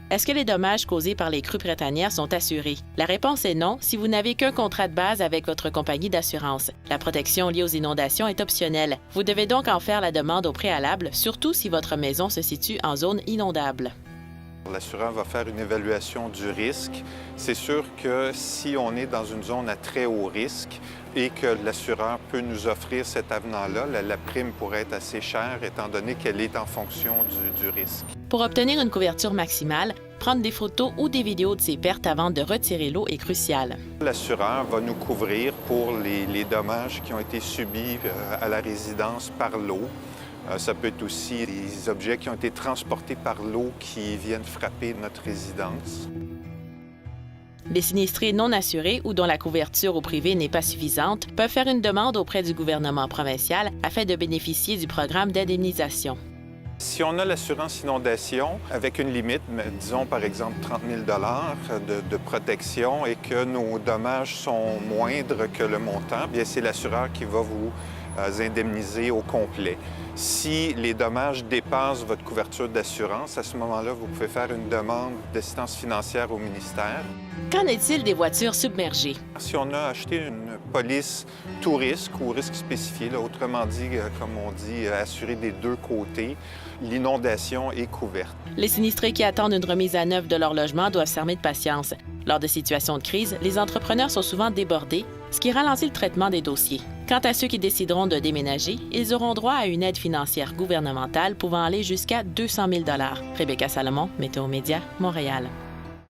Est-ce que les dommages causés par les crues printanières sont assurés? La réponse est non si vous n'avez qu'un contrat de base avec votre compagnie d'assurance. La protection liée aux inondations est optionnelle. Vous devez donc en faire la demande au préalable, surtout si votre maison se situe en zone inondable. L'assureur va faire une évaluation du risque. C'est sûr que si on est dans une zone à très haut risque et que l'assureur peut nous offrir cet avenant-là, la prime pourrait être assez chère étant donné qu'elle est en fonction du risque. Pour obtenir une couverture maximale, prendre des photos ou des vidéos de ces pertes avant de retirer l'eau est crucial. L'assureur va nous couvrir pour les dommages qui ont été subis à la résidence par l'eau. Ça peut être aussi des objets qui ont été transportés par l'eau qui viennent frapper notre résidence. Les sinistrés non assurés ou dont la couverture au privé n'est pas suffisante peuvent faire une demande auprès du gouvernement provincial afin de bénéficier du programme d'indemnisation. Si on a l'assurance inondation avec une limite, disons par exemple 30 000 de protection et que nos dommages sont moindres que le montant, bien c'est l'assureur qui va vous indemniser au complet. Si les dommages dépassent votre couverture d'assurance, à ce moment-là, vous pouvez faire une demande d'assistance financière au ministère. Qu'en est-il des voitures submergées? Si on a acheté une police tout risque ou risque spécifié, là, autrement dit, comme on dit, assuré des deux côtés, l'inondation est couverte. Les sinistrés qui attendent une remise à neuf de leur logement doivent s'armer de patience. Lors de situations de crise, les entrepreneurs sont souvent débordés, ce qui ralentit le traitement des dossiers. Quant à ceux qui décideront de déménager, ils auront droit à une aide financière gouvernementale pouvant aller jusqu'à 200 000 $. Rebecca Salomon, Météo Média, Montréal.